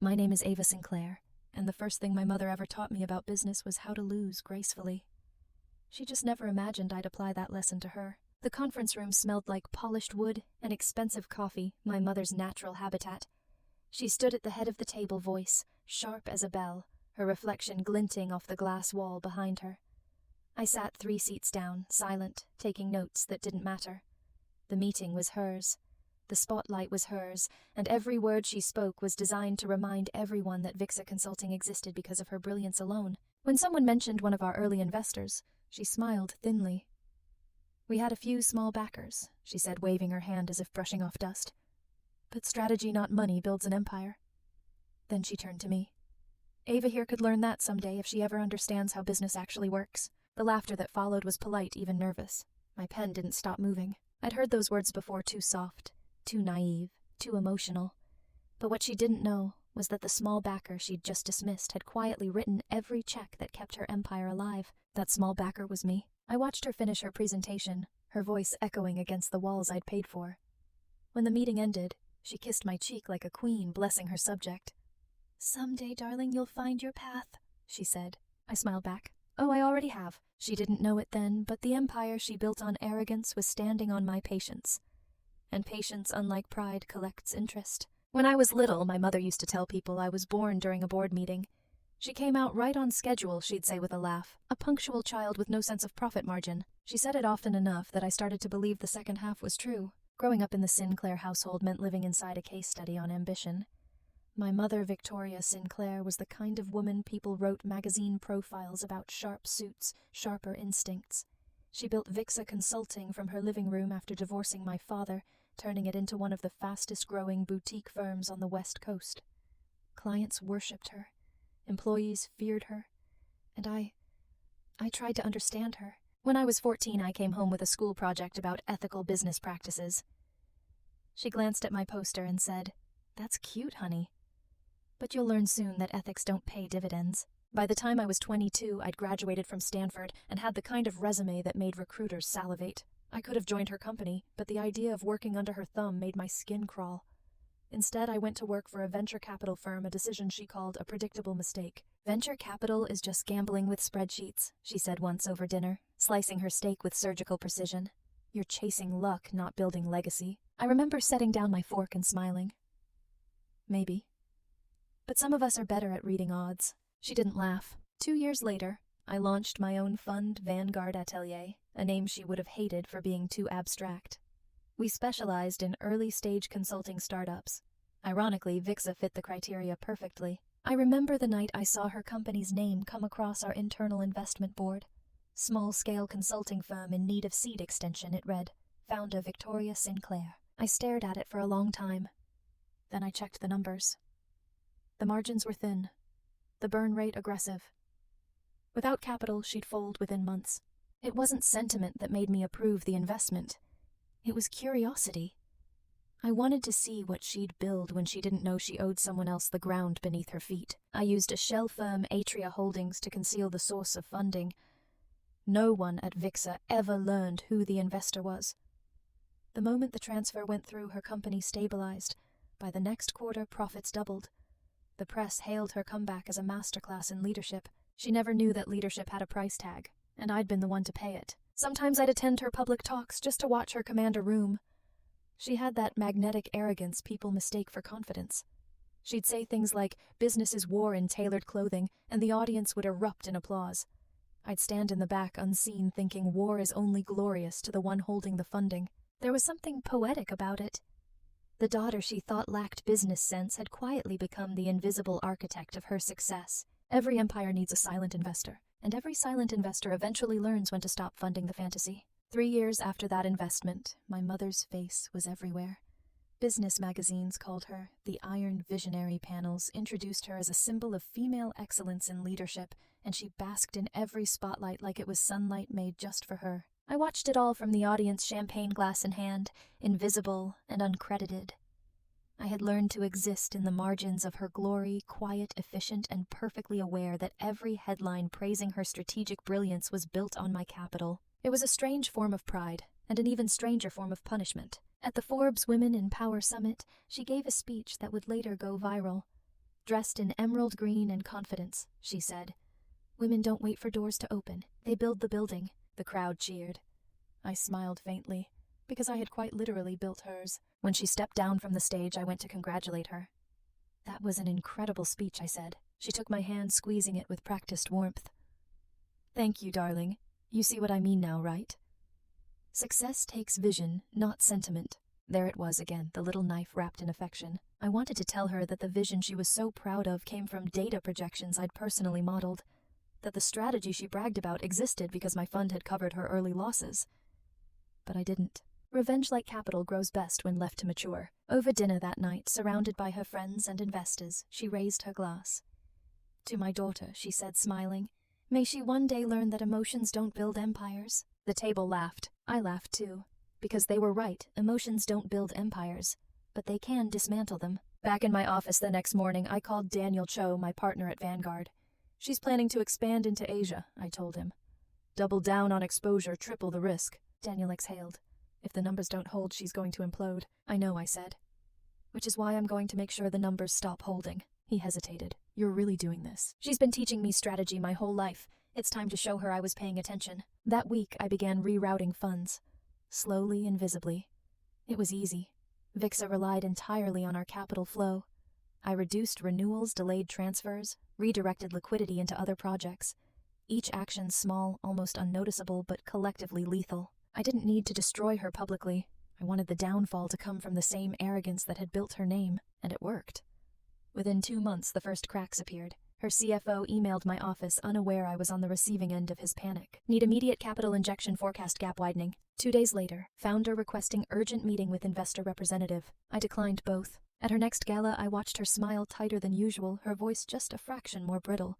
My name is Ava Sinclair, and the first thing my mother ever taught me about business was how to lose gracefully. She just never imagined I'd apply that lesson to her. The conference room smelled like polished wood and expensive coffee, my mother's natural habitat. She stood at the head of the table, voice sharp as a bell, her reflection glinting off the glass wall behind her. I sat 3 seats down, silent, taking notes that didn't matter. The meeting was hers. The spotlight was hers, and every word she spoke was designed to remind everyone that Vixa Consulting existed because of her brilliance alone. When someone mentioned one of our early investors, she smiled thinly. "We had a few small backers," she said, waving her hand as if brushing off dust. "But strategy, not money, builds an empire." Then she turned to me. "Ava here could learn that someday if she ever understands how business actually works." The laughter that followed was polite, even nervous. My pen didn't stop moving. I'd heard those words before, too soft, too naive, too emotional. But what she didn't know was that the small backer she'd just dismissed had quietly written every check that kept her empire alive. That small backer was me. I watched her finish her presentation, her voice echoing against the walls I'd paid for. When the meeting ended, she kissed my cheek like a queen, blessing her subject. "Someday, darling, you'll find your path," she said. I smiled back. "Oh, I already have." She didn't know it then, but the empire she built on arrogance was standing on my patience. And patience, unlike pride, collects interest. When I was little, my mother used to tell people I was born during a board meeting. She came out right on schedule, she'd say with a laugh, a punctual child with no sense of profit margin. She said it often enough that I started to believe the second half was true. Growing up in the Sinclair household meant living inside a case study on ambition. My mother, Victoria Sinclair, was the kind of woman people wrote magazine profiles about: sharp suits, sharper instincts. She built Vixa Consulting from her living room after divorcing my father, turning it into one of the fastest-growing boutique firms on the West Coast. Clients worshipped her. Employees feared her. And I tried to understand her. When I was 14, I came home with a school project about ethical business practices. She glanced at my poster and said, "That's cute, honey. But you'll learn soon that ethics don't pay dividends." By the time I was 22, I'd graduated from Stanford and had the kind of resume that made recruiters salivate. I could have joined her company, but the idea of working under her thumb made my skin crawl. Instead, I went to work for a venture capital firm, a decision she called a predictable mistake. "Venture capital is just gambling with spreadsheets," she said once over dinner, slicing her steak with surgical precision. "You're chasing luck, not building legacy." I remember setting down my fork and smiling. Maybe. But some of us are better at reading odds. She didn't laugh. 2 years later, I launched my own fund, Vanguard Atelier, a name she would have hated for being too abstract. We specialized in early-stage consulting startups. Ironically, Vixa fit the criteria perfectly. I remember the night I saw her company's name come across our internal investment board. "Small-scale consulting firm in need of seed extension," it read. "Founder Victoria Sinclair." I stared at it for a long time. Then I checked the numbers. The margins were thin. The burn rate aggressive. Without capital, she'd fold within months. It wasn't sentiment that made me approve the investment. It was curiosity. I wanted to see what she'd build when she didn't know she owed someone else the ground beneath her feet. I used a shell firm, Atria Holdings, to conceal the source of funding. No one at Vixa ever learned who the investor was. The moment the transfer went through, her company stabilized. By the next quarter, profits doubled. The press hailed her comeback as a masterclass in leadership. She never knew that leadership had a price tag, and I'd been the one to pay it. Sometimes I'd attend her public talks just to watch her command a room. She had that magnetic arrogance people mistake for confidence. She'd say things like, "Business is war in tailored clothing," and the audience would erupt in applause. I'd stand in the back unseen, thinking war is only glorious to the one holding the funding. There was something poetic about it. The daughter she thought lacked business sense had quietly become the invisible architect of her success. Every empire needs a silent investor, and every silent investor eventually learns when to stop funding the fantasy. 3 years after that investment, my mother's face was everywhere. Business magazines called her the Iron Visionary. Panels introduced her as a symbol of female excellence in leadership, and she basked in every spotlight like it was sunlight made just for her. I watched it all from the audience, champagne glass in hand, invisible and uncredited. I had learned to exist in the margins of her glory, quiet, efficient, and perfectly aware that every headline praising her strategic brilliance was built on my capital. It was a strange form of pride, and an even stranger form of punishment. At the Forbes Women in Power Summit, she gave a speech that would later go viral. Dressed in emerald green and confidence, she said. Women don't wait for doors to open. They build the building. The crowd cheered. I smiled faintly, because I had quite literally built hers. When she stepped down from the stage, I went to congratulate her. That was an incredible speech, I said. She took my hand, squeezing it with practiced warmth. Thank you, darling. You see what I mean now, right? Success takes vision, not sentiment. There it was again, the little knife wrapped in affection. I wanted to tell her that the vision she was so proud of came from data projections I'd personally modeled, that the strategy she bragged about existed because my fund had covered her early losses. But I didn't. Revenge-like capital grows best when left to mature. Over dinner that night, surrounded by her friends and investors, she raised her glass. To my daughter, she said, smiling, may she one day learn that emotions don't build empires. The table laughed. I laughed too. Because they were right, emotions don't build empires, but they can dismantle them. Back in my office the next morning, I called Daniel Cho, my partner at Vanguard. She's planning to expand into Asia, I told him. Double down on exposure, triple the risk. Daniel exhaled. If the numbers don't hold, she's going to implode. I know, I said. Which is why I'm going to make sure the numbers stop holding. He hesitated. You're really doing this. She's been teaching me strategy my whole life. It's time to show her I was paying attention. That week, I began rerouting funds. Slowly and visibly. It was easy. VIXA relied entirely on our capital flow. I reduced renewals, delayed transfers, redirected liquidity into other projects. Each action small, almost unnoticeable, but collectively lethal. I didn't need to destroy her publicly. I wanted the downfall to come from the same arrogance that had built her name, and it worked. Within 2 months, the first cracks appeared. Her CFO emailed my office, unaware I was on the receiving end of his panic. Need immediate capital injection, forecast gap widening. 2 days later, founder requesting urgent meeting with investor representative. I declined both. At her next gala, I watched her smile tighter than usual, her voice just a fraction more brittle.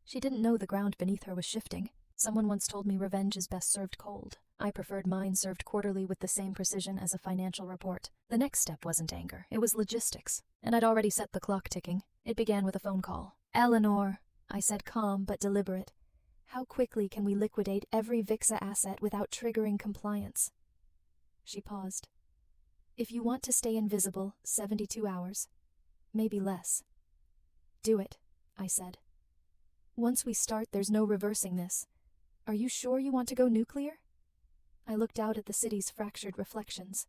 She didn't know the ground beneath her was shifting. Someone once told me revenge is best served cold. I preferred mine served quarterly with the same precision as a financial report. The next step wasn't anger, it was logistics, and I'd already set the clock ticking. It began with a phone call. Eleanor, I said, calm but deliberate. How quickly can we liquidate every VIXA asset without triggering compliance? She paused. If you want to stay invisible, 72 hours. Maybe less. Do it, I said. Once we start, there's no reversing this. Are you sure you want to go nuclear? I looked out at the city's fractured reflections.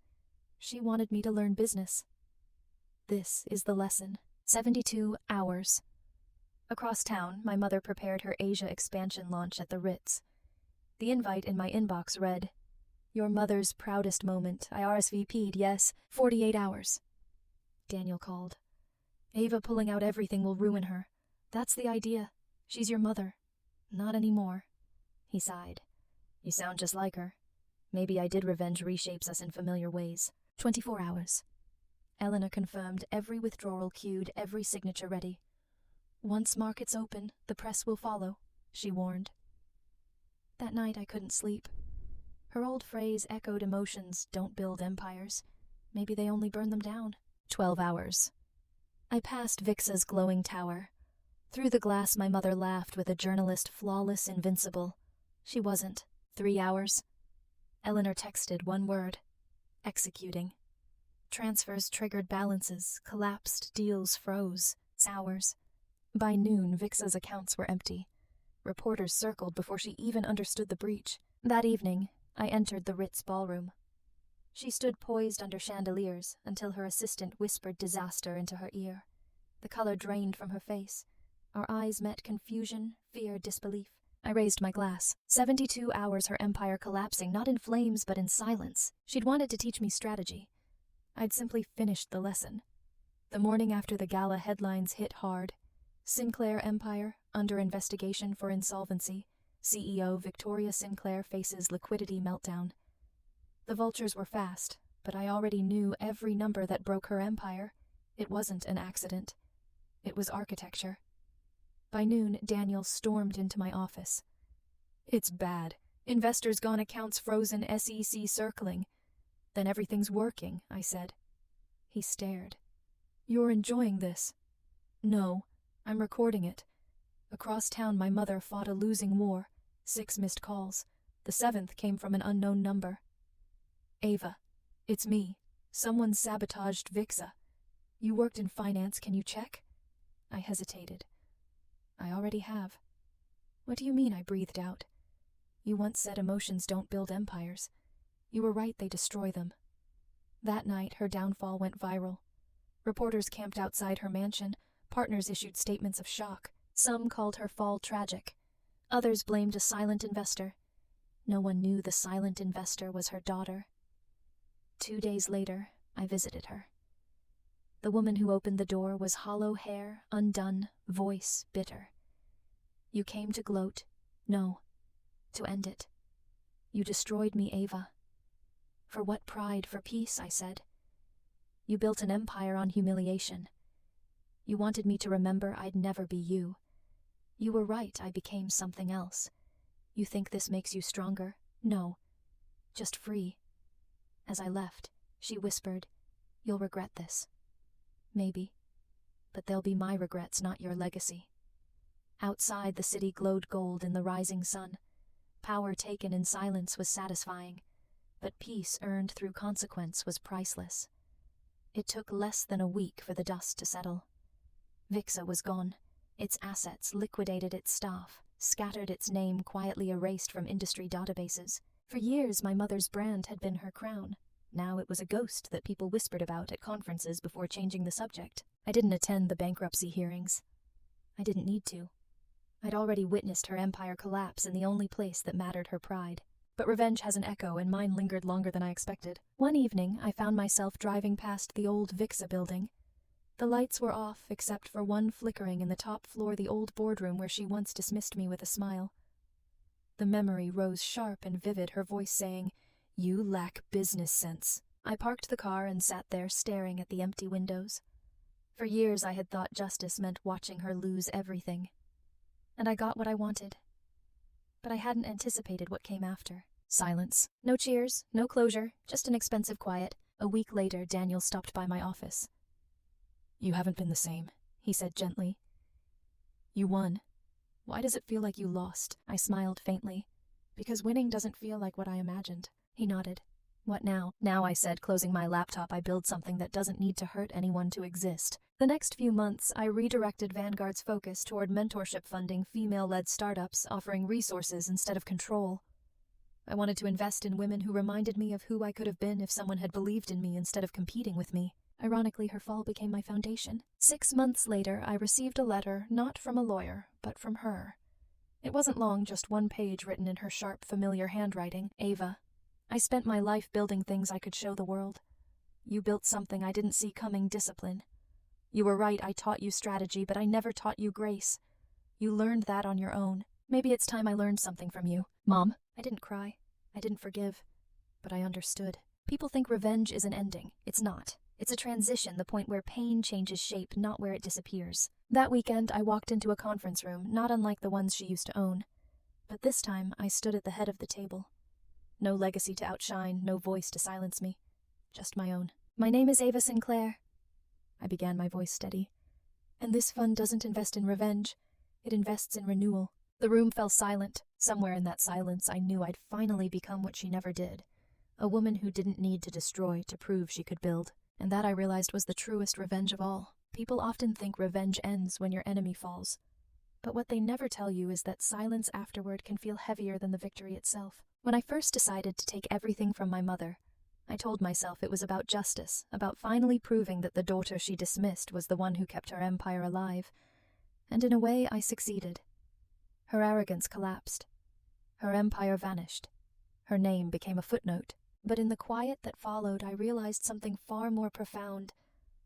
She wanted me to learn business. This is the lesson. 72 hours. Across town, my mother prepared her Asia expansion launch at the Ritz. The invite in my inbox read, your mother's proudest moment. I RSVP'd, yes, 48 hours. Daniel called. Ava pulling out everything will ruin her. That's the idea. She's your mother. Not anymore. He sighed. You sound just like her. Maybe I did revenge reshapes us in familiar ways. 24 hours. Eleanor confirmed, every withdrawal queued, every signature ready. Once markets open, the press will follow, she warned. That night I couldn't sleep. Her old phrase echoed emotions don't build empires. Maybe they only burn them down. 12 hours. I passed VIXA's glowing tower. Through the glass my mother laughed with a journalist flawless, invincible. She wasn't. 3 hours. Eleanor texted one word. Executing. Transfers triggered balances, collapsed, deals froze. Hours. By noon, VIXA's accounts were empty. Reporters circled before she even understood the breach. That evening, I entered the Ritz ballroom. She stood poised under chandeliers until her assistant whispered disaster into her ear. The color drained from her face. Our eyes met confusion, fear, disbelief. I raised my glass. 72 hours her empire collapsing, not in flames but in silence. She'd wanted to teach me strategy. I'd simply finished the lesson. The morning after the gala, headlines hit hard. Sinclair Empire, under investigation for insolvency. CEO Victoria Sinclair faces liquidity meltdown. The vultures were fast, but I already knew every number that broke her empire. It wasn't an accident. It was architecture. By noon, Daniel stormed into my office. It's bad. Investors gone, accounts frozen, SEC circling. Then everything's working, I said. He stared. You're enjoying this? No, I'm recording it. Across town, my mother fought a losing war. 6 missed calls. The 7th came from an unknown number. Ava, it's me. Someone sabotaged VIXA. You worked in finance, can you check? I hesitated. I already have. What do you mean? I breathed out. You once said emotions don't build empires. You were right, they destroy them. That night, her downfall went viral. Reporters camped outside her mansion. Partners issued statements of shock. Some called her fall tragic. Others blamed a silent investor. No one knew the silent investor was her daughter. 2 days later, I visited her. The woman who opened the door was hollow hair, undone, voice bitter. You came to gloat. No, to end it. You destroyed me, Ava. For what pride? For peace, I said. You built an empire on humiliation. You wanted me to remember I'd never be you. You were right, I became something else. You think this makes you stronger? No, just free. As I left, she whispered, You'll regret this. Maybe. But they'll be my regrets, not your legacy. Outside, the city glowed gold in the rising sun. Power taken in silence was satisfying, but peace earned through consequence was priceless. It took less than a week for the dust to settle. Vixa was gone. Its assets liquidated its staff, scattered its name quietly erased from industry databases. For years, my mother's brand had been her crown. Now it was a ghost that people whispered about at conferences before changing the subject. I didn't attend the bankruptcy hearings. I didn't need to. I'd already witnessed her empire collapse in the only place that mattered, her pride. But revenge has an echo, and mine lingered longer than I expected. One evening, I found myself driving past the old Vixa building. The lights were off, except for one flickering in the top floor, the old boardroom where she once dismissed me with a smile. The memory rose sharp and vivid, her voice saying, You lack business sense. I parked the car and sat there staring at the empty windows. For years I had thought justice meant watching her lose everything. And I got what I wanted. But I hadn't anticipated what came after. Silence. No cheers, no closure, just an expensive quiet. A week later, Daniel stopped by my office. You haven't been the same, he said gently. You won. Why does it feel like you lost? I smiled faintly. Because winning doesn't feel like what I imagined. He nodded. What now? Now, I said, closing my laptop, I build something that doesn't need to hurt anyone to exist. The next few months, I redirected Vanguard's focus toward mentorship funding female-led startups, offering resources instead of control. I wanted to invest in women who reminded me of who I could have been if someone had believed in me instead of competing with me. Ironically, her fall became my foundation. 6 months later, I received a letter, not from a lawyer, but from her. It wasn't long, just 1 page written in her sharp, familiar handwriting. Ava, I spent my life building things I could show the world. You built something I didn't see coming, discipline. You were right, I taught you strategy, but I never taught you grace. You learned that on your own. Maybe it's time I learned something from you. Mom, I didn't cry. I didn't forgive. But I understood. People think revenge is an ending. It's not. It's a transition, the point where pain changes shape, not where it disappears. That weekend, I walked into a conference room, not unlike the ones she used to own. But this time, I stood at the head of the table. No legacy to outshine, no voice to silence me. Just my own. My name is Ava Sinclair. I began, my voice steady. And this fund doesn't invest in revenge. It invests in renewal. The room fell silent. Somewhere in that silence, I knew I'd finally become what she never did. A woman who didn't need to destroy to prove she could build. And that, I realized, was the truest revenge of all. People often think revenge ends when your enemy falls. But what they never tell you is that silence afterward can feel heavier than the victory itself. When I first decided to take everything from my mother, I told myself it was about justice, about finally proving that the daughter she dismissed was the one who kept her empire alive. And in a way, I succeeded. Her arrogance collapsed. Her empire vanished. Her name became a footnote. But in the quiet that followed, I realized something far more profound.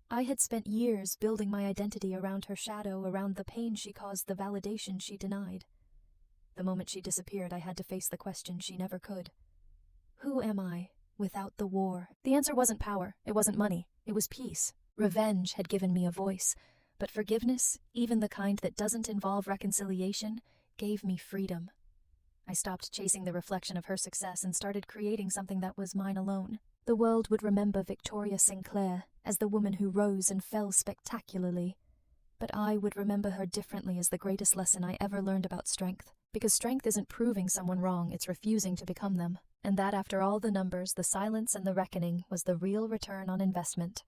I had spent years building my identity around her shadow, around the pain she caused, the validation she denied. The moment she disappeared, I had to face the question she never could. Who am I without the war? The answer wasn't power. It wasn't money. It was peace. Revenge had given me a voice. But forgiveness, even the kind that doesn't involve reconciliation, gave me freedom. I stopped chasing the reflection of her success and started creating something that was mine alone. The world would remember Victoria Sinclair as the woman who rose and fell spectacularly. But I would remember her differently as the greatest lesson I ever learned about strength. Because strength isn't proving someone wrong, it's refusing to become them. And that, after all the numbers, the silence, and the reckoning, was the real return on investment.